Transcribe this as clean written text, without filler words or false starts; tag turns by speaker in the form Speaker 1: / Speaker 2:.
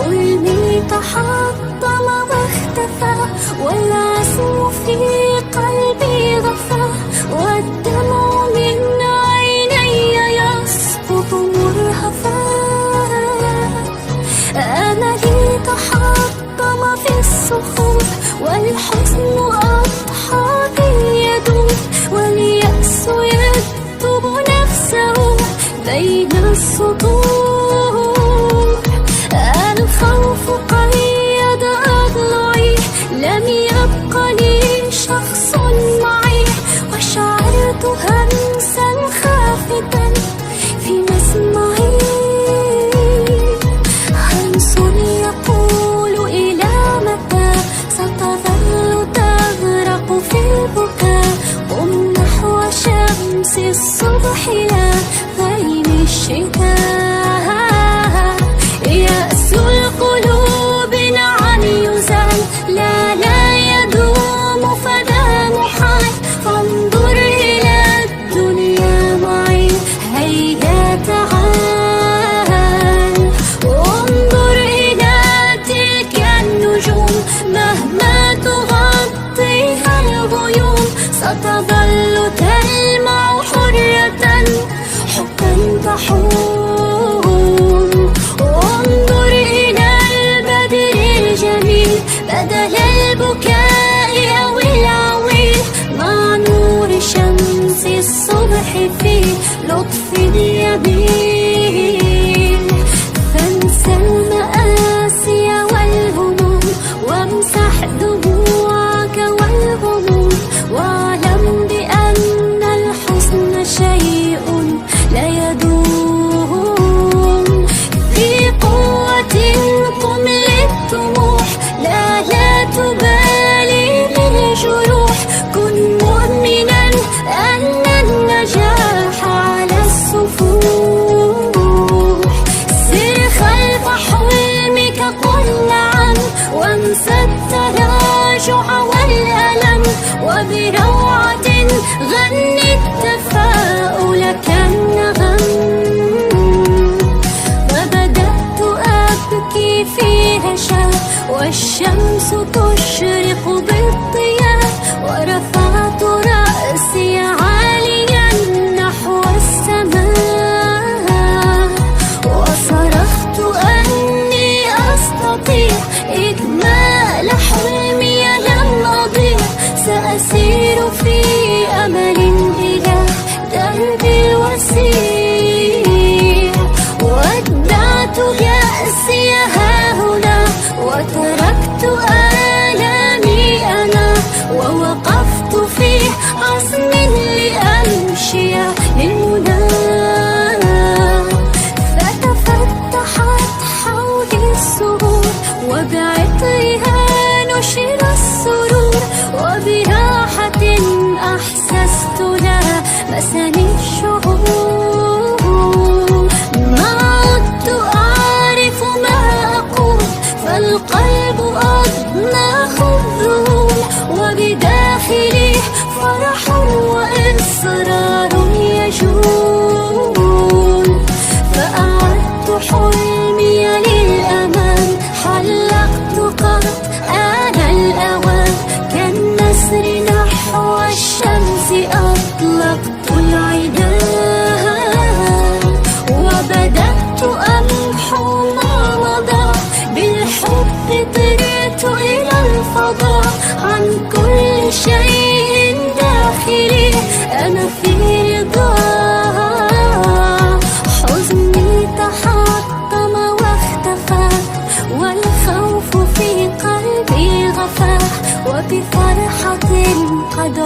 Speaker 1: حلمي تحطم واختفى، والعزم في قلبي غفى، والدمع من عيني يسقط مرهفا. أملي تحطم في الصخور، والحزن أضحى بي يدور، واليأس يكتب نفسه بين السطور. الخوف قيد أضلعي، لم يبق لي شخص معي، وشعرت همسا خافتا في مسمعي. همس يقول إلى متى ستظل تغرق في البكاء، قم نحو شمس الصبح لا غيم الشتاء. يأس القلوب نعم يزال، لا يدوم فلا محال، فانظر إلى الدنيا معي هيا تعال. انظر إلى تلك النجوم مهما تغطيها الغيوم، ستظل تلمع حرة حبا تحوم. انظر إلى البدر الجميل بدل البكاء أو العويل، مع نور شمس الصبح في لطف اليمين. فانسى المآسي والهموم، وامسح دموعك والغموم، واعلم بأن الحزن شيء لا يدوم. في قوة قم للطموح، لا تبالي بالجروح، كن مؤمنا أن النجاح على السفوح. سر خلف حلمك قل نعم، وانسى التراجع والألم، وبروعة غني التفاؤل كالنغم. وبدأت أبكي في هشام، والشمس تشرق بالضياء، ورفعت رأسي عاليا نحو السماء، وصرخت أني أستطيع إكمال حلمي لم أضيع. سأسير في أمل إلى درب الوسيع، ودعت يأسي هاهنا، وتركت آلامي أنا، ووقفت في عزم لأمشي للمنى. فتفتحت حولي السرور، وبعطرها نشر السرور، وبراحة أحسست لها مسني الشعور. ما عدت أعرف ما أقول، فالقلب أضناه الذهول، وبداخلي فرح وإصرار يجول. فأعدت حلمي للأمان، حلقت قد آن الأوان، كالنسر نحو الشمس أطلقت العيدان. وبدأت أمحو ما مضى، بالحب طرت إلى الفضاء، عن كل شيء داخلي أنا في رضا. حزني تحطم واختفى، والخوف في قلبي غفى، وبفرحة قد